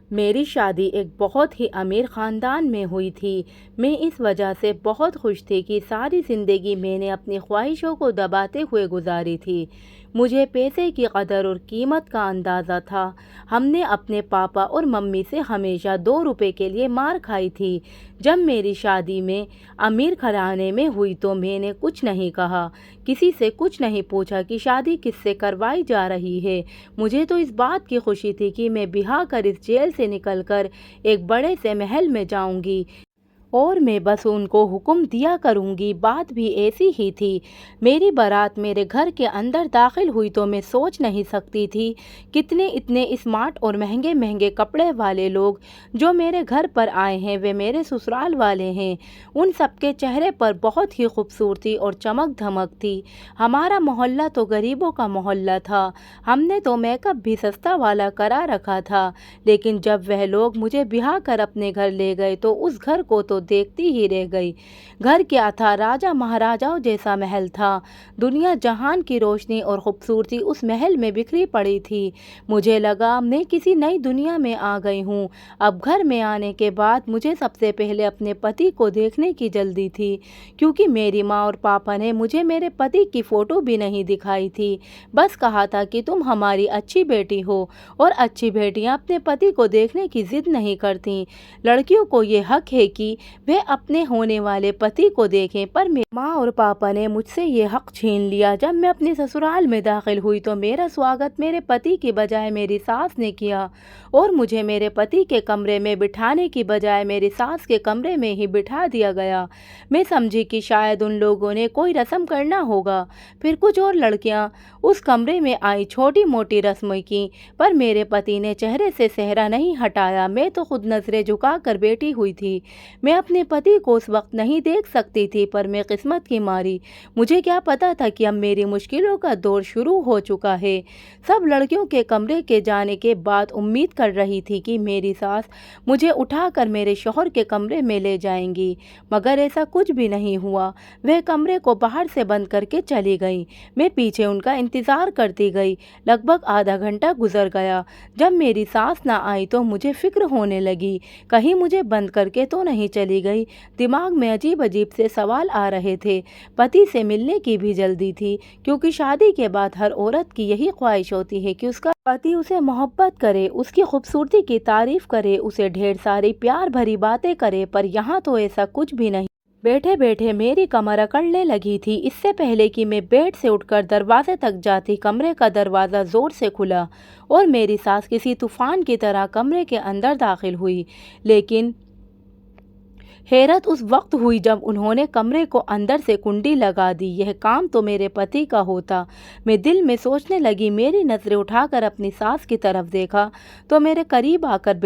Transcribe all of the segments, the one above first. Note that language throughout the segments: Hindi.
मेरी शादी एक बहुत ही अमीर ख़ानदान में हुई थी। मैं इस वजह से बहुत खुश थी कि सारी ज़िंदगी मैंने अपनी ख्वाहिशों को दबाते हुए गुजारी थी। मुझे पैसे की कदर और कीमत का अंदाज़ा था। हमने अपने पापा और मम्मी से हमेशा 2 रुपए के लिए मार खाई थी। जब मेरी शादी में अमीर घराने में हुई तो मैंने कुछ नहीं कहा, किसी से कुछ नहीं पूछा कि शादी किससे करवाई जा रही है। मुझे तो इस बात की खुशी थी कि मैं ब्याह कर इस जेल से निकलकर एक बड़े से महल में जाऊंगी और मैं बस उनको हुक्म दिया करूंगी। बात भी ऐसी ही थी। मेरी बारात मेरे घर के अंदर दाखिल हुई तो मैं सोच नहीं सकती थी कितने इतने स्मार्ट और महंगे महंगे कपड़े वाले लोग जो मेरे घर पर आए हैं वे मेरे ससुराल वाले हैं। उन सबके चेहरे पर बहुत ही खूबसूरती और चमक धमक थी। हमारा मोहल्ला तो गरीबों का मोहल्ला था। हमने तो मेकअप भी सस्ता वाला करा रखा था, लेकिन जब वह लोग मुझे ब्याह कर अपने घर ले गए तो उस घर को तो देखती ही रह गई। घर क्या था, राजा महाराजाओं जैसा महल था। दुनिया जहान की रोशनी और खूबसूरती उस महल में बिखरी पड़ी थी। मुझे लगा मैं किसी नई दुनिया में आ गई हूँ। अब घर में आने के बाद मुझे सबसे पहले अपने पति को देखने की जल्दी थी, क्योंकि मेरी माँ और पापा ने मुझे मेरे पति की फ़ोटो भी नहीं दिखाई थी। बस कहा था कि तुम हमारी अच्छी बेटी हो, और अच्छी बेटियां अपने पति को देखने की जिद नहीं करती। लड़कियों को ये हक है कि वे अपने होने वाले पति को देखें, पर मेरी माँ और पापा ने मुझसे ये हक छीन लिया। जब मैं अपने ससुराल में दाखिल हुई तो मेरा स्वागत मेरे पति की बजाय मेरी सास ने किया, और मुझे मेरे पति के कमरे में बिठाने की बजाय मेरी सास के कमरे में ही बिठा दिया गया। मैं समझी कि शायद उन लोगों ने कोई रस्म करना होगा। फिर कुछ और लड़कियां उस कमरे में आई, छोटी मोटी रस्में की, पर मेरे पति ने चेहरे से सेहरा नहीं हटाया। मैं तो खुद नजरें झुका कर बैठी हुई थी। मैं अपने पति को उस वक्त नहीं देख सकती थी, पर मैं किस्मत की मारी। मुझे क्या पता था कि अब मेरी मुश्किलों का दौर शुरू हो चुका है। सब लड़कियों के कमरे के जाने के बाद उम्मीद कर रही थी कि मेरी सास मुझे उठाकर मेरे शौहर के कमरे में ले जाएंगी, मगर ऐसा कुछ भी नहीं हुआ। वह कमरे को बाहर से बंद करके चली गई। मैं पीछे उनका इंतजार करती गई। लगभग आधा घंटा गुजर गया। जब मेरी सास ना आई तो मुझे फिक्र होने लगी, कहीं मुझे बंद करके तो नहीं चली गई। दिमाग में अजीब अजीब से सवाल आ रहे थे। पति से मिलने की भी जल्दी थी, क्योंकि शादी के बाद हर औरत की यही ख्वाहिश होती है कि उसका पति उसे मोहब्बत करे, उसकी खूबसूरती की तारीफ करे, उसे ढेर सारी प्यार भरी बातें करे। पर यहाँ तो ऐसा कुछ भी नहीं। बैठे बैठे मेरी कमर अकड़ने लगी थी। इससे पहले कि मैं बेड से उठकर दरवाजे तक जाती, कमरे का दरवाज़ा ज़ोर से खुला और मेरी सास किसी तूफान की तरह कमरे के अंदर दाखिल हुई। लेकिन हैरत उस वक्त हुई जब उन्होंने कमरे को अंदर से कुंडी लगा दी। यह काम तो मेरे पति का होता। मैं दिल में सोचने लगी। मेरी नज़रें उठाकर अपनी सास की तरफ देखा तो मेरे करीब आकर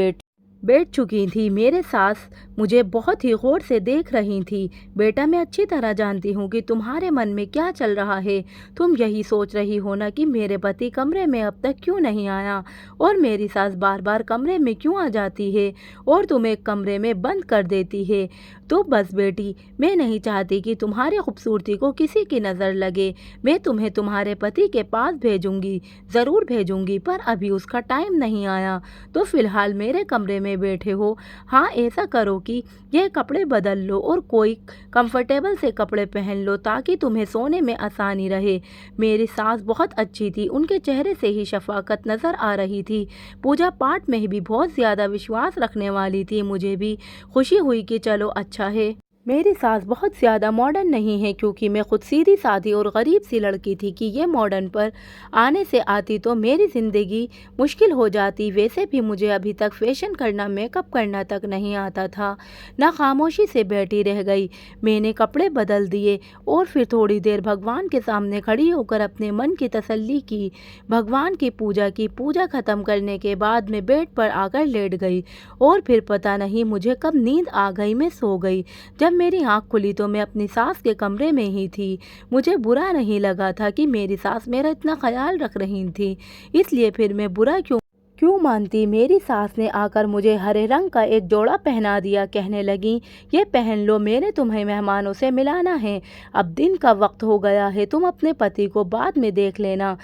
बैठ चुकी थी। मेरे सास मुझे बहुत ही गौर से देख रही थी। बेटा, मैं अच्छी तरह जानती हूँ कि तुम्हारे मन में क्या चल रहा है। तुम यही सोच रही हो ना कि मेरे पति कमरे में अब तक क्यों नहीं आया, और मेरी सास बार बार कमरे में क्यों आ जाती है और तुम्हें कमरे में बंद कर देती है। तो बस बेटी, मैं नहीं चाहती कि तुम्हारी खूबसूरती को किसी की नज़र लगे। मैं तुम्हें तुम्हारे पति के पास भेजूंगी, ज़रूर भेजूंगी, पर अभी उसका टाइम नहीं आया। तो फिलहाल मेरे कमरे में बैठे हो। हाँ, ऐसा करो कि यह कपड़े बदल लो और कोई कंफर्टेबल से कपड़े पहन लो ताकि तुम्हें सोने में आसानी रहे। मेरी सास बहुत अच्छी थी। उनके चेहरे से ही शफाकत नज़र आ रही थी। पूजा पाठ में भी बहुत ज़्यादा विश्वास रखने वाली थी। मुझे भी खुशी हुई कि चलो अच्छा है। मेरी सास बहुत ज़्यादा मॉडर्न नहीं है, क्योंकि मैं खुद सीधी सादी और गरीब सी लड़की थी कि ये मॉडर्न पर आने से आती तो मेरी ज़िंदगी मुश्किल हो जाती। वैसे भी मुझे अभी तक फैशन करना, मेकअप करना तक नहीं आता था। ना खामोशी से बैठी रह गई। मैंने कपड़े बदल दिए और फिर थोड़ी देर भगवान के सामने खड़ी होकर अपने मन की तसल्ली की। भगवान की पूजा की। पूजा ख़त्म करने के बाद मैं बेड पर आकर लेट गई और फिर पता नहीं मुझे कब नींद आ गई। मैं सो गई। जब मेरी आंख खुली तो मैं अपनी सास के कमरे में ही थी। मुझे बुरा नहीं लगा था कि मेरी सास मेरा इतना ख्याल रख रही थी, इसलिए फिर मैं बुरा क्यों मानती। मेरी सास ने आकर मुझे हरे रंग का एक जोड़ा पहना दिया। कहने लगी, ये पहन लो, मैंने तुम्हें मेहमानों से मिलाना है। अब दिन का वक्त हो गया है, तुम अपने पति को बाद में देख लेना।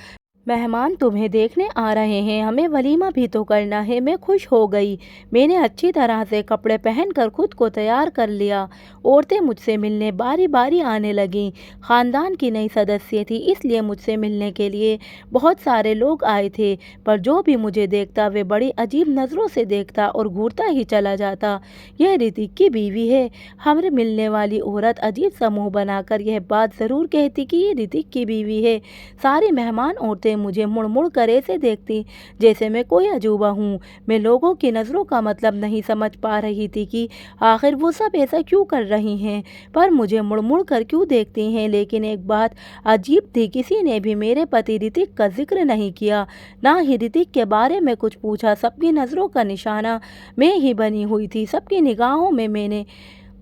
मेहमान तुम्हें देखने आ रहे हैं, हमें वलीमा भी तो करना है। मैं खुश हो गई। मैंने अच्छी तरह से कपड़े पहनकर खुद को तैयार कर लिया। औरतें मुझसे मिलने बारी बारी आने लगीं। ख़ानदान की नई सदस्य थी, इसलिए मुझसे मिलने के लिए बहुत सारे लोग आए थे। पर जो भी मुझे देखता वे बड़ी अजीब नज़रों से देखता और घूरता ही चला जाता। यह ऋतिक की बीवी है। हमें मिलने वाली औरत अजीब सा मुँह बनाकर यह बात ज़रूर कहती कि ये ऋतिक की बीवी है। सारी मेहमान औरतें मुझे मुड़ मुड़ कर ऐसे देखती जैसे मैं कोई अजूबा हूँ। मैं लोगों की नज़रों का मतलब नहीं समझ पा रही थी कि आखिर वो सब ऐसा क्यों कर रही हैं, पर मुझे मुड़ मुड़ कर क्यों देखती हैं। लेकिन एक बात अजीब थी, किसी ने भी मेरे पति ऋतिक का जिक्र नहीं किया, ना ही ऋतिक के बारे में कुछ पूछा। सबकी नज़रों का निशाना मैं ही बनी हुई थी। सबकी निगाहों में मैंने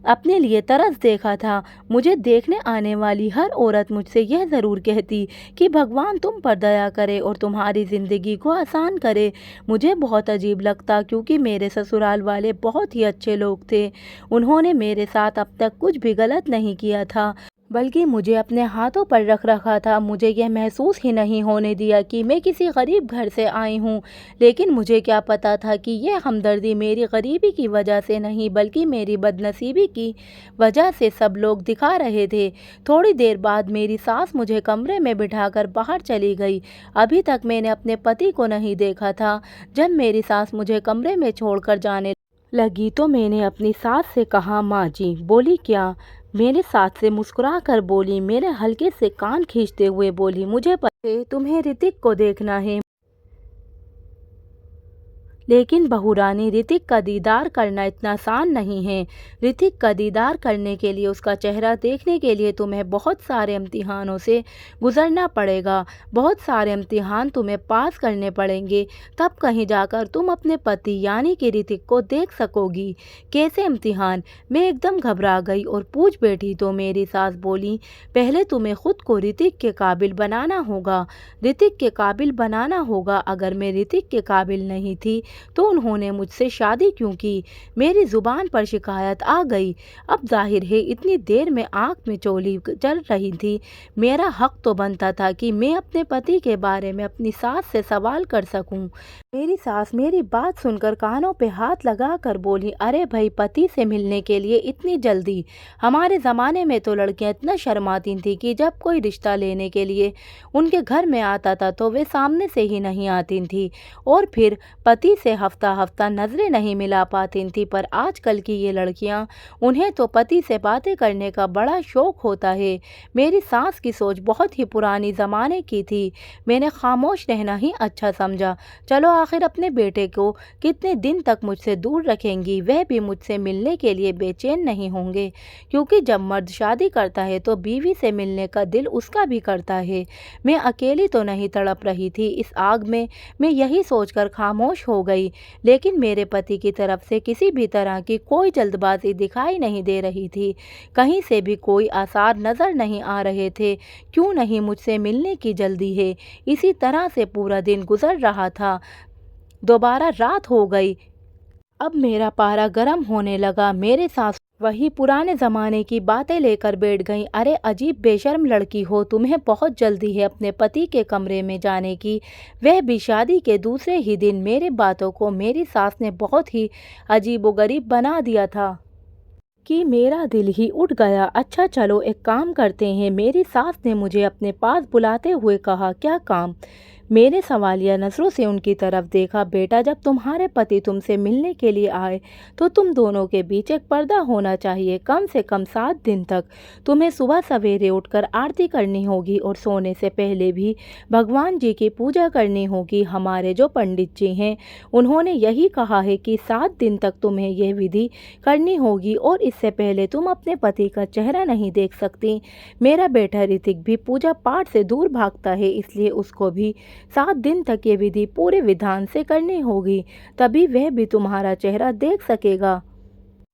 अपने लिए तरस देखा था। मुझे देखने आने वाली हर औरत मुझसे यह ज़रूर कहती कि भगवान तुम पर दया करे और तुम्हारी ज़िंदगी को आसान करे। मुझे बहुत अजीब लगता, क्योंकि मेरे ससुराल वाले बहुत ही अच्छे लोग थे। उन्होंने मेरे साथ अब तक कुछ भी गलत नहीं किया था, बल्कि मुझे अपने हाथों पर रख रखा था। मुझे यह महसूस ही नहीं होने दिया कि मैं किसी गरीब घर से आई हूँ। लेकिन मुझे क्या पता था कि यह हमदर्दी मेरी गरीबी की वजह से नहीं, बल्कि मेरी बदनसीबी की वजह से सब लोग दिखा रहे थे। थोड़ी देर बाद मेरी सास मुझे कमरे में बिठाकर बाहर चली गई। अभी तक मैंने अपने पति को नहीं देखा था। जब मेरी सास मुझे कमरे में छोड़कर जाने लगी तो मैंने अपनी सास से कहा, माँ जी। बोली, क्या? मेरे सास से मुस्कुरा कर बोली। मेरे हल्के से कान खींचते हुए बोली, मुझे पता है तुम्हें ऋतिक को देखना है, लेकिन बहुरानी ऋतिक का दीदार करना इतना आसान नहीं है। ऋतिक का दीदार करने के लिए, उसका चेहरा देखने के लिए तुम्हें बहुत सारे इम्तिहानों से गुजरना पड़ेगा। बहुत सारे इम्तिहान तुम्हें पास करने पड़ेंगे, तब कहीं जाकर तुम अपने पति यानी कि ऋतिक को देख सकोगी। कैसे इम्तिहान? मैं एकदम घबरा गई और पूछ बैठी तो मेरी सास बोली, पहले तुम्हें खुद को ऋतिक के काबिल बनाना होगा। ऋतिक के काबिल बनाना होगा। अगर मैं ऋतिक के काबिल नहीं थी तो उन्होंने मुझसे शादी क्यों की? मेरी जुबान पर शिकायत आ गई। अब जाहिर है इतनी देर में आँख में चोली चल रही थी। मेरा हक तो बनता था कि मैं अपने पति के बारे में अपनी सास से सवाल कर सकूं। मेरी सास मेरी बात सुनकर कानों पे हाथ लगा कर बोली, अरे भाई, पति से मिलने के लिए इतनी जल्दी? हमारे ज़माने में तो लड़कियां इतना शर्माती थी कि जब कोई रिश्ता लेने के लिए उनके घर में आता था तो वे सामने से ही नहीं आती थी, और फिर पति से हफ्ता हफ्ता नज़रें नहीं मिला पाती थी। पर आजकल की ये लड़कियां, उन्हें तो पति से बातें करने का बड़ा शौक होता है। मेरी सास की सोच बहुत ही पुरानी ज़माने की थी। मैंने खामोश रहना ही अच्छा समझा। चलो, आखिर अपने बेटे को कितने दिन तक मुझसे दूर रखेंगी? वह भी मुझसे मिलने के लिए बेचैन नहीं होंगे, क्योंकि जब मर्द शादी करता है तो बीवी से मिलने का दिल उसका भी करता है। मैं अकेली तो नहीं तड़प रही थी इस आग में। मैं यही सोचकर खामोश हो गई। लेकिन मेरे पति की तरफ से किसी भी तरह की कोई जल्दबाजी दिखाई नहीं दे रही थी। कहीं से भी कोई आसार नज़र नहीं आ रहे थे। क्यों नहीं मुझसे मिलने की जल्दी है? इसी तरह से पूरा दिन गुजर रहा था। दोबारा रात हो गई। अब मेरा पारा गर्म होने लगा। मेरे सास वही पुराने ज़माने की बातें लेकर बैठ गईं। अरे अजीब बेशर्म लड़की हो, तुम्हें बहुत जल्दी है अपने पति के कमरे में जाने की, वह भी शादी के दूसरे ही दिन। मेरे बातों को मेरी सास ने बहुत ही अजीबोगरीब बना दिया था कि मेरा दिल ही उठ गया। अच्छा चलो, एक काम करते हैं। मेरी सास ने मुझे अपने पास बुलाते हुए कहा, क्या काम? मैंने सवालिया नज़रों से उनकी तरफ देखा। बेटा, जब तुम्हारे पति तुमसे मिलने के लिए आए तो तुम दोनों के बीच एक पर्दा होना चाहिए, कम से कम 7 दिन तक। तुम्हें सुबह सवेरे उठकर आरती करनी होगी और सोने से पहले भी भगवान जी की पूजा करनी होगी। हमारे जो पंडित जी हैं उन्होंने यही कहा है कि 7 दिन तक तुम्हें यह विधि करनी होगी, और इससे पहले तुम अपने पति का चेहरा नहीं देख सकती। मेरा बेटा ऋतिक भी पूजा पाठ से दूर भागता है, इसलिए उसको भी 7 दिन तक ये विधि पूरे विधान से करनी होगी, तभी वह भी तुम्हारा चेहरा देख सकेगा।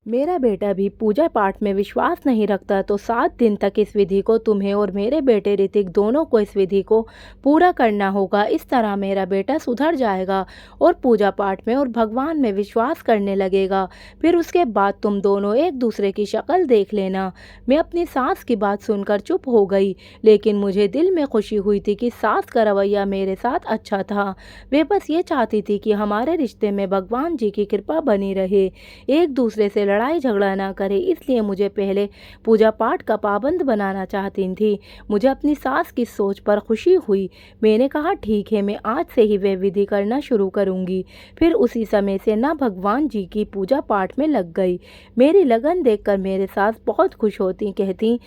मेरा बेटा भी पूजा पाठ में विश्वास नहीं रखता, तो 7 दिन तक इस विधि को तुम्हें और मेरे बेटे ऋतिक दोनों को इस विधि को पूरा करना होगा। इस तरह मेरा बेटा सुधर जाएगा और पूजा पाठ में और भगवान में विश्वास करने लगेगा। फिर उसके बाद तुम दोनों एक दूसरे की शक्ल देख लेना। मैं अपनी सास की बात सुनकर चुप हो गई, लेकिन मुझे दिल में खुशी हुई थी कि सास का रवैया मेरे साथ अच्छा था। वे बस ये चाहती थी कि हमारे रिश्ते में भगवान जी की कृपा बनी रहे, एक दूसरे से लड़ाई झगड़ा ना करे। इसलिए मुझे पहले पूजा पाठ का पाबंद बनाना चाहती थी। मुझे अपनी सास की सोच पर खुशी हुई। मैंने कहा ठीक है, मैं आज से ही वह विधि करना शुरू करूंगी। फिर उसी समय से ना भगवान जी की पूजा पाठ में लग गई। मेरी लगन देखकर मेरे सास बहुत खुश होती, कहती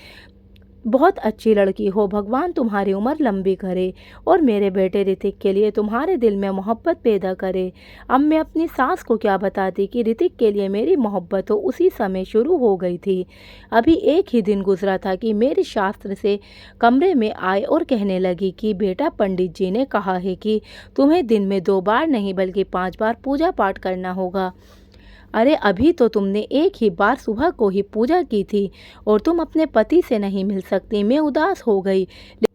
बहुत अच्छी लड़की हो, भगवान तुम्हारी उम्र लंबी करे और मेरे बेटे ऋतिक के लिए तुम्हारे दिल में मोहब्बत पैदा करे। अब मैं अपनी सास को क्या बताती कि ऋतिक के लिए मेरी मोहब्बत हो उसी समय शुरू हो गई थी। अभी एक ही दिन गुजरा था कि मेरी शास्त्र से कमरे में आए और कहने लगी कि बेटा, पंडित जी ने कहा है कि तुम्हें दिन में 2 बार नहीं बल्कि 5 बार पूजा पाठ करना होगा। अरे अभी तो तुमने एक ही बार सुबह को ही पूजा की थी और तुम अपने पति से नहीं मिल सकती। मैं उदास हो गई,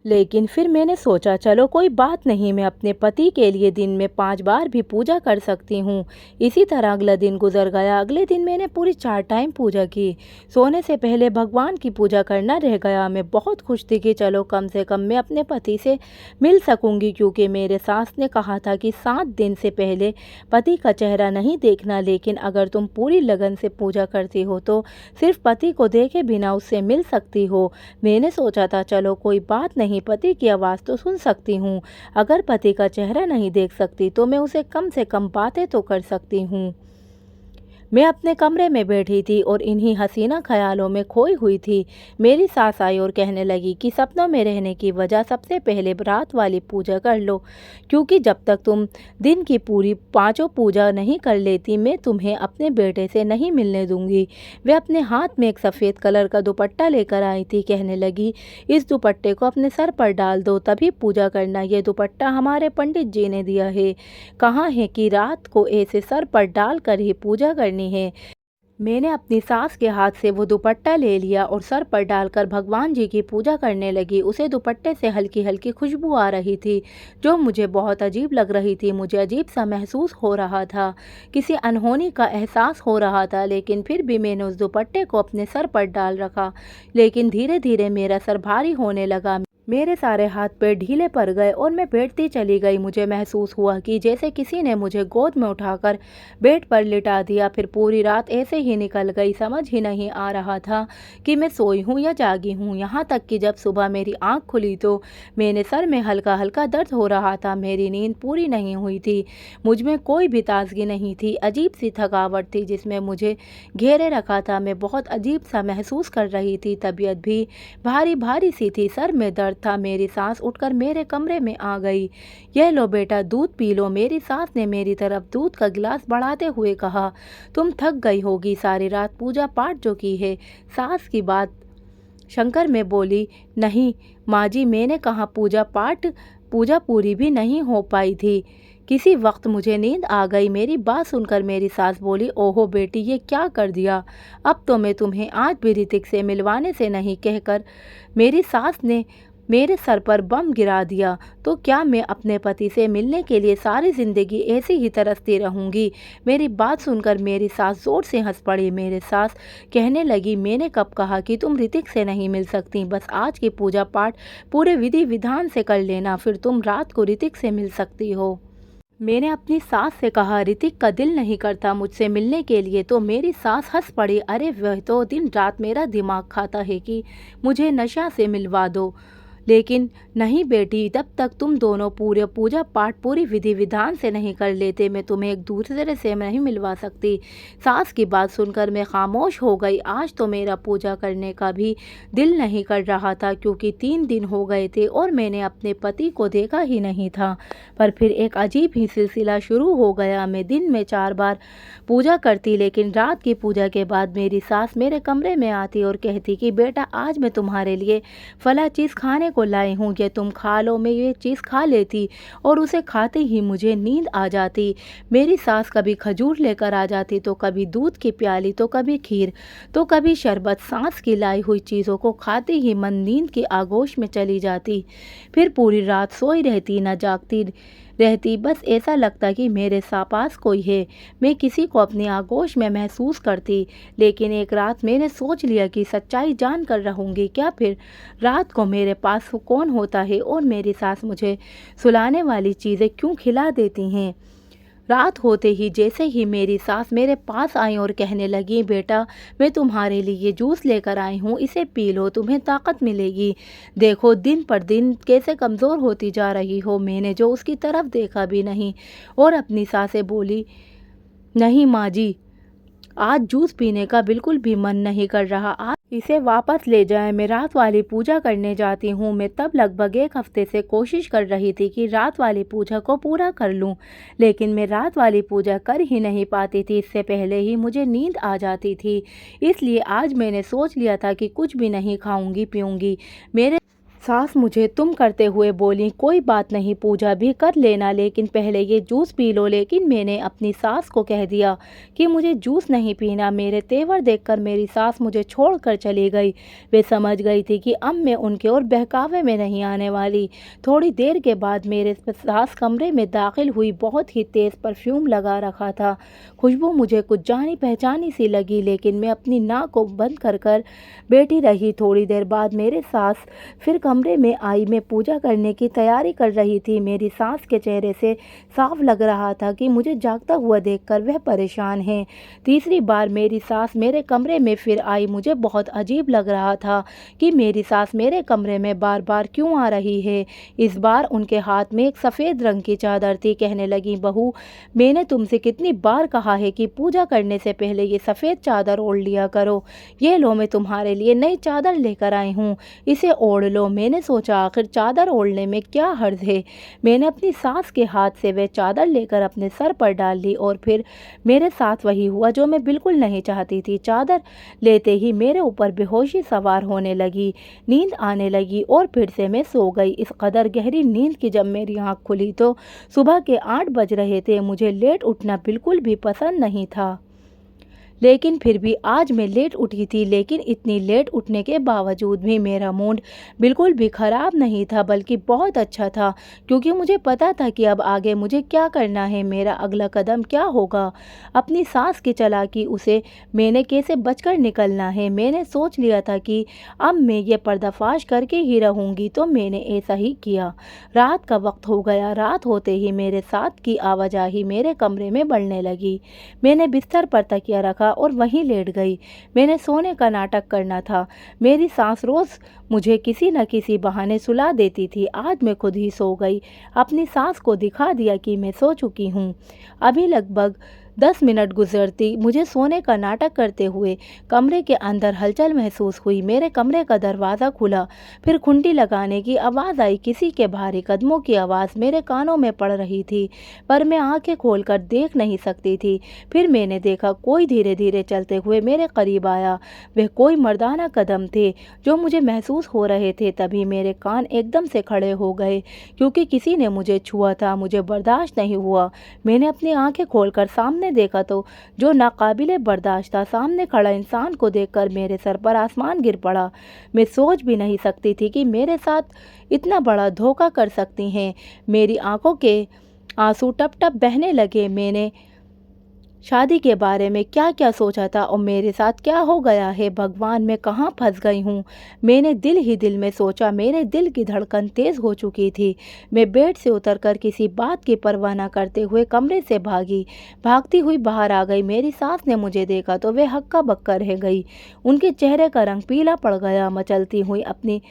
लेकिन फिर मैंने सोचा चलो कोई बात नहीं, मैं अपने पति के लिए दिन में 5 बार भी पूजा कर सकती हूँ। इसी तरह अगला दिन गुजर गया। अगले दिन मैंने पूरी 4 टाइम पूजा की। सोने से पहले भगवान की पूजा करना रह गया। मैं बहुत खुश थी कि चलो कम से कम मैं अपने पति से मिल सकूंगी, क्योंकि मेरे सास ने कहा था कि 7 दिन से पहले पति का चेहरा नहीं देखना। लेकिन अगर तुम पूरी लगन से पूजा करती हो तो सिर्फ पति को देखे बिना उससे मिल सकती हो। मैंने सोचा था चलो कोई बात नहीं, पति की आवाज़ तो सुन सकती हूँ। अगर पति का चेहरा नहीं देख सकती तो मैं उसे कम से कम बातें तो कर सकती हूँ। मैं अपने कमरे में बैठी थी और इन्हीं हसीना ख्यालों में खोई हुई थी। मेरी सास आई और कहने लगी कि सपनों में रहने की वजह सबसे पहले रात वाली पूजा कर लो, क्योंकि जब तक तुम दिन की पूरी 5 पूजा नहीं कर लेती मैं तुम्हें अपने बेटे से नहीं मिलने दूंगी। वे अपने हाथ में एक सफ़ेद कलर का दुपट्टा लेकर आई थी। कहने लगी इस दुपट्टे को अपने सर पर डाल दो, तभी पूजा करना। ये दुपट्टा हमारे पंडित जी ने दिया है। कहा है कि रात को ऐसे सर पर डाल कर ही पूजा करनी है। मैंने अपनी सास के हाथ से वो दुपट्टा ले लिया और सर पर डालकर भगवान जी की पूजा करने लगी। उसे दुपट्टे से हल्की हल्की खुशबू आ रही थी, जो मुझे बहुत अजीब लग रही थी। मुझे अजीब सा महसूस हो रहा था, किसी अनहोनी का एहसास हो रहा था। लेकिन फिर भी मैंने उस दुपट्टे को अपने सर पर डाल रखा। लेकिन धीरे धीरे मेरा सर भारी होने लगा। मेरे सारे हाथ पैर ढीले पड़ गए और मैं बैठती चली गई। मुझे महसूस हुआ कि जैसे किसी ने मुझे गोद में उठाकर बेड पर लिटा दिया। फिर पूरी रात ऐसे ही निकल गई। समझ ही नहीं आ रहा था कि मैं सोई हूँ या जागी हूँ। यहाँ तक कि जब सुबह मेरी आँख खुली तो मेरे सर में हल्का हल्का दर्द हो रहा था। मेरी नींद पूरी नहीं हुई थी। मुझ में कोई भी ताजगी नहीं थी। अजीब सी थकावट थी जिसमें मुझे घेरे रखा था। मैं बहुत अजीब सा महसूस कर रही थी। तबीयत भी भारी भारी सी थी। सर में दर्द था। मेरी सास उठकर मेरे कमरे में आ गई। यह लो बेटा, दूध पी लो। मेरी सास ने मेरी तरफ दूध का गिलास बढ़ाते हुए कहा, तुम थक गई होगी सारी रात पूजा पाठ जो की है। सास की बात शंकर में बोली, नहीं माँ जी, मैंने कहा पूजा पूरी भी नहीं हो पाई थी। किसी वक्त मुझे नींद आ गई। मेरी बात सुनकर मेरी सास बोली, ओहो बेटी, ये क्या कर दिया। अब तो मैं तुम्हें आज भी ऋतिक से मिलवाने से नहीं कहकर मेरी सास ने मेरे सर पर बम गिरा दिया। तो क्या मैं अपने पति से मिलने के लिए सारी ज़िंदगी ऐसी ही तरसती रहूँगी। मेरी बात सुनकर मेरी सास ज़ोर से हंस पड़ी। मेरे सास कहने लगी, मैंने कब कहा कि तुम ऋतिक से नहीं मिल सकती। बस आज की पूजा पाठ पूरे विधि विधान से कर लेना, फिर तुम रात को ऋतिक से मिल सकती हो। मैंने अपनी सास से कहा, ऋतिक का दिल नहीं करता मुझसे मिलने के लिए। तो मेरी सास हंस पड़ी, अरे वह तो दिन रात मेरा दिमाग खाता है कि मुझे नशा से मिलवा दो। लेकिन नहीं बेटी, तब तक तुम दोनों पूरे पूजा पाठ पूरी विधि विधान से नहीं कर लेते, मैं तुम्हें एक दूसरे से नहीं मिलवा सकती। सास की बात सुनकर मैं खामोश हो गई। आज तो मेरा पूजा करने का भी दिल नहीं कर रहा था, क्योंकि 3 दिन हो गए थे और मैंने अपने पति को देखा ही नहीं था। पर फिर एक अजीब ही सिलसिला शुरू हो गया। मैं दिन में 4 बार पूजा करती, लेकिन रात की पूजा के बाद मेरी सास मेरे कमरे में आती और कहती कि बेटा, आज मैं तुम्हारे लिए फला चीज़ खाने को लाई हूँ, ये तुम खा लो। मैं ये चीज़ खा लेती और उसे खाते ही मुझे नींद आ जाती। मेरी सास कभी खजूर लेकर आ जाती, तो कभी दूध की प्याली, तो कभी खीर, तो कभी शरबत। सास की लाई हुई चीज़ों को खाते ही मन नींद की आगोश में चली जाती। फिर पूरी रात सोई रहती, न जागती रहती। बस ऐसा लगता कि मेरे पास कोई है, मैं किसी को अपनी आगोश में महसूस करती। लेकिन एक रात मैंने सोच लिया कि सच्चाई जान कर रहूँगी। क्या फिर रात को मेरे पास कौन होता है और मेरी सास मुझे सुलाने वाली चीज़ें क्यों खिला देती हैं। रात होते ही जैसे ही मेरी सास मेरे पास आई और कहने लगी, बेटा मैं तुम्हारे लिए ये जूस लेकर आई हूँ, इसे पी लो, तुम्हें ताकत मिलेगी। देखो दिन पर दिन कैसे कमज़ोर होती जा रही हो। मैंने जो उसकी तरफ देखा भी नहीं और अपनी सास से बोली, नहीं माँ जी, आज जूस पीने का बिल्कुल भी मन नहीं कर रहा, आज इसे वापस ले जाएं। मैं रात वाली पूजा करने जाती हूँ। मैं तब लगभग एक हफ्ते से कोशिश कर रही थी कि रात वाली पूजा को पूरा कर लूँ, लेकिन मैं रात वाली पूजा कर ही नहीं पाती थी। इससे पहले ही मुझे नींद आ जाती थी। इसलिए आज मैंने सोच लिया था कि कुछ भी नहीं खाऊंगी पीऊँगी। मेरे सास मुझे तुम करते हुए बोली, कोई बात नहीं, पूजा भी कर लेना, लेकिन पहले ये जूस पी लो। लेकिन मैंने अपनी सास को कह दिया कि मुझे जूस नहीं पीना। मेरे तेवर देखकर मेरी सास मुझे छोड़कर चली गई। वे समझ गई थी कि अब मैं उनके और बहकावे में नहीं आने वाली। थोड़ी देर के बाद मेरे सास कमरे में दाखिल हुई। बहुत ही तेज़ परफ्यूम लगा रखा था। खुशबू मुझे कुछ जानी पहचानी सी लगी, लेकिन मैं अपनी नाक को बंद कर कर बैठी रही। थोड़ी देर बाद मेरे सास फिर कमरे में आई। मैं पूजा करने की तैयारी कर रही थी। मेरी सास के चेहरे से साफ लग रहा था कि मुझे जागता हुआ देखकर वह परेशान है। तीसरी बार मेरी सास मेरे कमरे में फिर आई। मुझे बहुत अजीब लग रहा था कि मेरी सास मेरे कमरे में बार बार क्यों आ रही है। इस बार उनके हाथ में एक सफ़ेद रंग की चादर थी। कहने लगी, बहू मैंने तुमसे कितनी बार कहा है कि पूजा करने से पहले ये सफ़ेद चादर ओढ़ लिया करो। ये लो, मैं तुम्हारे लिए नई चादर लेकर आई हूँ, इसे ओढ़ लो। मैंने सोचा आखिर चादर ओढ़ने में क्या हर्ज है। मैंने अपनी सास के हाथ से वह चादर लेकर अपने सर पर डाल ली और फिर मेरे साथ वही हुआ जो मैं बिल्कुल नहीं चाहती थी। चादर लेते ही मेरे ऊपर बेहोशी सवार होने लगी, नींद आने लगी और फिर से मैं सो गई। इस कदर गहरी नींद की जब मेरी आँख खुली तो सुबह के 8 बज रहे थे। मुझे लेट उठना बिल्कुल भी पसंद नहीं था, लेकिन फिर भी आज मैं लेट उठी थी। लेकिन इतनी लेट उठने के बावजूद भी मेरा मूड बिल्कुल भी ख़राब नहीं था, बल्कि बहुत अच्छा था, क्योंकि मुझे पता था कि अब आगे मुझे क्या करना है, मेरा अगला कदम क्या होगा। अपनी सास की चालाकी उसे मैंने कैसे बचकर निकलना है। मैंने सोच लिया था कि अब मैं ये पर्दाफाश करके ही रहूँगी, तो मैंने ऐसा ही किया। रात का वक्त हो गया। रात होते ही मेरे साथ की आवाजाही मेरे कमरे में बढ़ने लगी। मैंने बिस्तर पर तकिया रखा और वहीं लेट गई। मैंने सोने का नाटक करना था। मेरी सास रोज़ मुझे किसी न किसी बहाने सुला देती थी। आज मैं खुद ही सो गई। अपनी सास को दिखा दिया कि मैं सो चुकी हूँ। अभी लगभग 10 मिनट गुजरती मुझे सोने का नाटक करते हुए कमरे के अंदर हलचल महसूस हुई। मेरे कमरे का दरवाज़ा खुला, फिर कुंडी लगाने की आवाज़ आई। किसी के भारी कदमों की आवाज़ मेरे कानों में पड़ रही थी, पर मैं आंखें खोलकर देख नहीं सकती थी। फिर मैंने देखा कोई धीरे धीरे चलते हुए मेरे करीब आया। वह कोई मर्दाना कदम थे जो मुझे महसूस हो रहे थे। तभी मेरे कान एकदम से खड़े हो गए, क्योंकि किसी ने मुझे छुआ था। मुझे बर्दाश्त नहीं हुआ। मैंने अपनी आंखें खोलकर सामने देखा तो जो नाकाबिले बर्दाश्त था। सामने खड़ा इंसान को देखकर मेरे सर पर आसमान गिर पड़ा। मैं सोच भी नहीं सकती थी कि मेरे साथ इतना बड़ा धोखा कर सकती हैं। मेरी आंखों के आंसू टप टप बहने लगे। मैंने शादी के बारे में क्या क्या सोचा था और मेरे साथ क्या हो गया है। भगवान, मैं कहाँ फंस गई हूँ। मैंने दिल ही दिल में सोचा। मेरे दिल की धड़कन तेज़ हो चुकी थी। मैं बेड से उतरकर किसी बात की परवाह न करते हुए कमरे से भागी। भागती हुई बाहर आ गई। मेरी सास ने मुझे देखा तो वे हक्का बक्का रह गई। उनके चेहरे का रंग पीला पड़ गया। मचलती हुई अपनी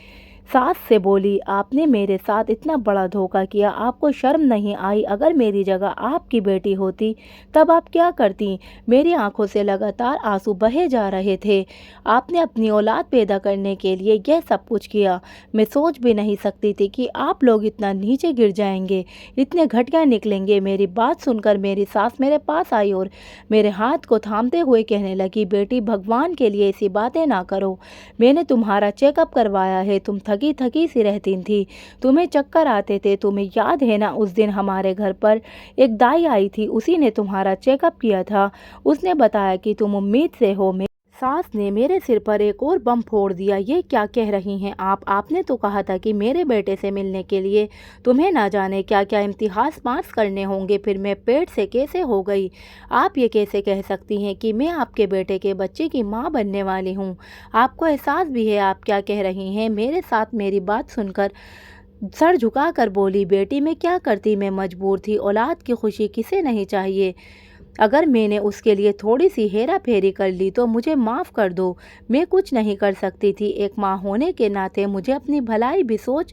सास से बोली, आपने मेरे साथ इतना बड़ा धोखा किया, आपको शर्म नहीं आई? अगर मेरी जगह आपकी बेटी होती तब आप क्या करती? मेरी आंखों से लगातार आंसू बहे जा रहे थे। आपने अपनी औलाद पैदा करने के लिए यह सब कुछ किया। मैं सोच भी नहीं सकती थी कि आप लोग इतना नीचे गिर जाएंगे, इतने घटिया निकलेंगे। मेरी बात सुनकर मेरी सास मेरे पास आई और मेरे हाथ को थामते हुए कहने लगी, बेटी भगवान के लिए ऐसी बातें ना करो। मैंने तुम्हारा चेकअप करवाया है, तुम थकी थकी थकी सी रहती थी, तुम्हें चक्कर आते थे। तुम्हें याद है ना, उस दिन हमारे घर पर एक दाई आई थी, उसी ने तुम्हारा चेकअप किया था। उसने बताया कि तुम उम्मीद से हो। सास ने मेरे सिर पर एक और बम फोड़ दिया। ये क्या कह रही हैं आप? आपने तो कहा था कि मेरे बेटे से मिलने के लिए तुम्हें ना जाने क्या क्या इम्तिहान पास करने होंगे, फिर मैं पेट से कैसे हो गई? आप ये कैसे कह सकती हैं कि मैं आपके बेटे के बच्चे की माँ बनने वाली हूँ? आपको एहसास भी है आप क्या कह रही हैं? मेरे साथ मेरी बात सुनकर सर झुकाकर बोली, बेटी मैं क्या करती, मैं मजबूर थी। औलाद की खुशी किसे नहीं चाहिए? अगर मैंने उसके लिए थोड़ी सी हेरा फेरी कर ली तो मुझे माफ़ कर दो। मैं कुछ नहीं कर सकती थी। एक माँ होने के नाते मुझे अपनी भलाई भी सोच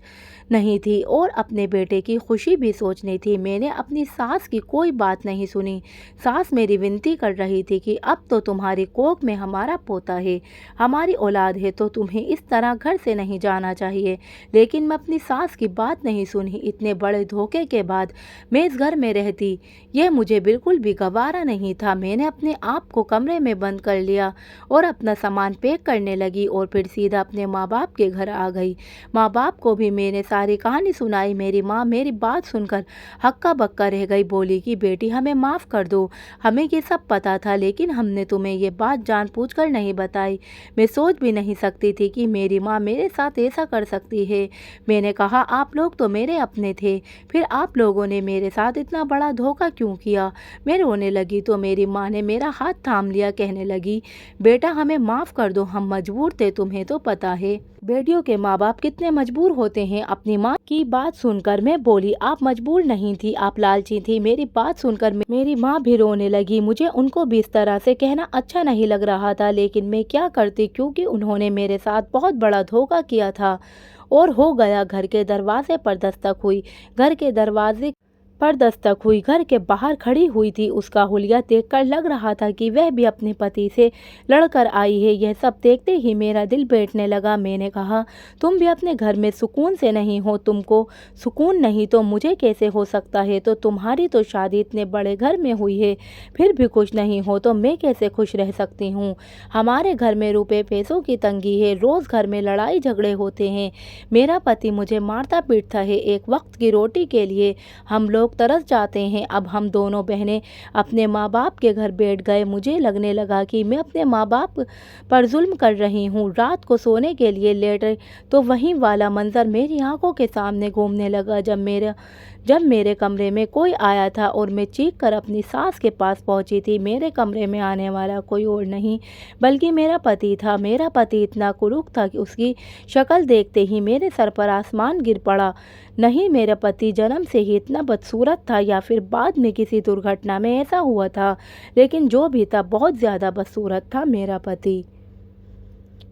नहीं थी और अपने बेटे की खुशी भी सोचनी थी। मैंने अपनी सास की कोई बात नहीं सुनी। सास मेरी विनती कर रही थी कि अब तो तुम्हारी कोख में हमारा पोता है, हमारी औलाद है, तो तुम्हें इस तरह घर से नहीं जाना चाहिए। लेकिन मैं अपनी सास की बात नहीं सुनी। इतने बड़े धोखे के बाद मैं इस घर में रहती, यह मुझे बिल्कुल भी गवारा नहीं था। मैंने अपने आप को कमरे में बंद कर लिया और अपना सामान पैक करने लगी और फिर सीधा अपने माँ बाप के घर आ गई। माँ बाप को भी मैंने सारी कहानी सुनाई। मेरी माँ मेरी बात सुनकर हक्का बक्का रह गई। बोली कि बेटी हमें माफ़ कर दो, हमें ये सब पता था, लेकिन हमने तुम्हें ये बात जानबूझकर नहीं बताई। मैं सोच भी नहीं सकती थी कि मेरी माँ मेरे साथ ऐसा कर सकती है। मैंने कहा आप लोग तो मेरे अपने थे, फिर आप लोगों ने मेरे साथ इतना बड़ा धोखा क्यों किया? मैं रोने लगी तो मेरी माँ ने मेरा हाथ थाम लिया, कहने लगी बेटा हमें माफ़ कर दो, हम मजबूर थे, तुम्हें तो पता है बेटियों के माँ बाप कितने मजबूर होते हैं। अपनी माँ की बात सुनकर मैं बोली आप मजबूर नहीं थी, आप लालची थी। मेरी बात सुनकर मेरी माँ भी रोने लगी। मुझे उनको भी इस तरह से कहना अच्छा नहीं लग रहा था, लेकिन मैं क्या करती, क्योंकि उन्होंने मेरे साथ बहुत बड़ा धोखा किया था। और हो गया, घर के दरवाजे पर दस्तक हुई। घर के दरवाजे पर दस्तक हुई। घर के बाहर खड़ी हुई थी। उसका हुलिया देखकर लग रहा था कि वह भी अपने पति से लड़कर आई है। यह सब देखते ही मेरा दिल बैठने लगा। मैंने कहा तुम भी अपने घर में सुकून से नहीं हो? तुमको सुकून नहीं तो मुझे कैसे हो सकता है? तो तुम्हारी तो शादी इतने बड़े घर में हुई है, फिर भी खुश नहीं हो तो मैं कैसे खुश रह सकती हूँ? हमारे घर में रुपए पैसों की तंगी है, रोज़ घर में लड़ाई झगड़े होते हैं। मेरा पति मुझे मारता पीटता है एक वक्त की रोटी के लिए। हम लोग तरस जाते हैं। अब हम दोनों बहनें अपने माँ बाप के घर बैठ गए। मुझे लगने लगा कि मैं अपने माँ बाप पर जुल्म कर रही हूँ। रात को सोने के लिए लेटे तो वही वाला मंजर मेरी आंखों के सामने घूमने लगा। जब मेरे कमरे में कोई आया था और मैं चीख कर अपनी सास के पास पहुंची थी। मेरे कमरे में आने वाला कोई और नहीं बल्कि मेरा पति था। मेरा पति इतना कुरूप था कि उसकी शक्ल देखते ही मेरे सर पर आसमान गिर पड़ा। नहीं, मेरा पति जन्म से ही इतना बदसूरत था या फिर बाद में किसी दुर्घटना में ऐसा हुआ था, लेकिन जो भी था बहुत ज़्यादा बदसूरत था मेरा पति।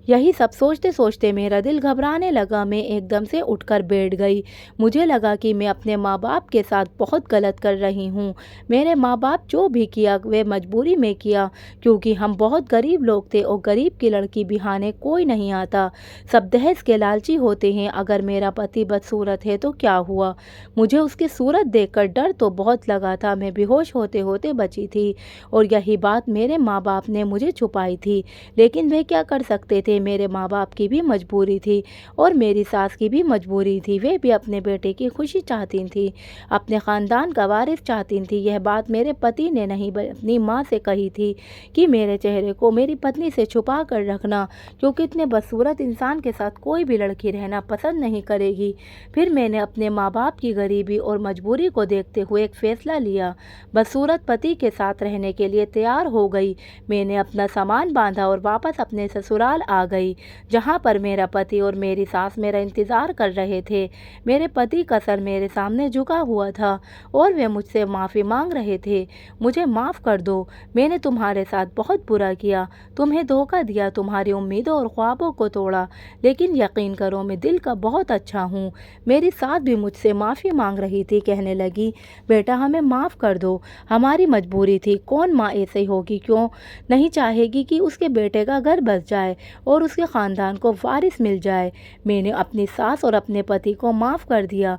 यही सब सोचते सोचते मेरा दिल घबराने लगा। मैं एकदम से उठकर बैठ गई। मुझे लगा कि मैं अपने माँ बाप के साथ बहुत गलत कर रही हूँ। मेरे माँ बाप जो भी किया वे मजबूरी में किया, क्योंकि हम बहुत गरीब लोग थे और गरीब की लड़की बिहाने कोई नहीं आता। सब दहेज के लालची होते हैं। अगर मेरा पति बदसूरत है तो क्या हुआ? मुझे उसकी सूरत देखकर डर तो बहुत लगा था। मैं बेहोश होते होते बची थी और यही बात मेरे माँ बाप ने मुझे छुपाई थी, लेकिन वे क्या कर सकते थे? मेरे माँ बाप की भी मजबूरी थी और मेरी सास की भी मजबूरी थी। वे भी अपने बेटे की खुशी चाहती थी, अपने ख़ानदान का वारिस चाहती थी। यह बात मेरे पति ने नहीं अपनी माँ से कही थी कि मेरे चेहरे को मेरी पत्नी से छुपा कर रखना, क्योंकि इतने बदसूरत इंसान के साथ कोई भी लड़की रहना पसंद नहीं करेगी। फिर मैंने अपने माँ बाप की गरीबी और मजबूरी को देखते हुए एक फ़ैसला लिया। बदसूरत पति के साथ रहने के लिए तैयार हो गई। मैंने अपना सामान बांधा और वापस अपने ससुराल आ गई, जहाँ पर मेरा पति और मेरी सास मेरा इंतज़ार कर रहे थे। मेरे पति का सर मेरे सामने झुका हुआ था और वे मुझसे माफ़ी मांग रहे थे। मुझे माफ़ कर दो, मैंने तुम्हारे साथ बहुत बुरा किया, तुम्हें धोखा दिया, तुम्हारी उम्मीदों और ख्वाबों को तोड़ा, लेकिन यकीन करो मैं दिल का बहुत अच्छा हूँ। मेरी सास भी मुझसे माफ़ी मांग रही थी, कहने लगी बेटा हमें माफ़ कर दो, हमारी मजबूरी थी। कौन माँ ऐसी होगी, क्यों नहीं चाहेगी कि उसके बेटे का घर बस जाए और उसके ख़ानदान को वारिस मिल जाए। मैंने अपनी सास और अपने पति को माफ़ कर दिया।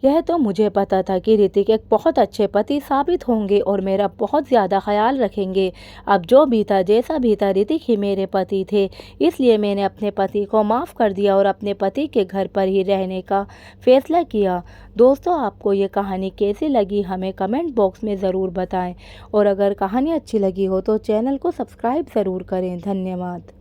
यह तो मुझे पता था कि ऋतिक एक बहुत अच्छे पति साबित होंगे और मेरा बहुत ज़्यादा ख्याल रखेंगे। अब जो भी था जैसा भी था, ऋतिक ही मेरे पति थे, इसलिए मैंने अपने पति को माफ़ कर दिया और अपने पति के घर पर ही रहने का फ़ैसला किया। दोस्तों, आपको ये कहानी कैसी लगी हमें कमेंट बॉक्स में ज़रूर बताएं और अगर कहानी अच्छी लगी हो तो चैनल को सब्सक्राइब ज़रूर करें। धन्यवाद।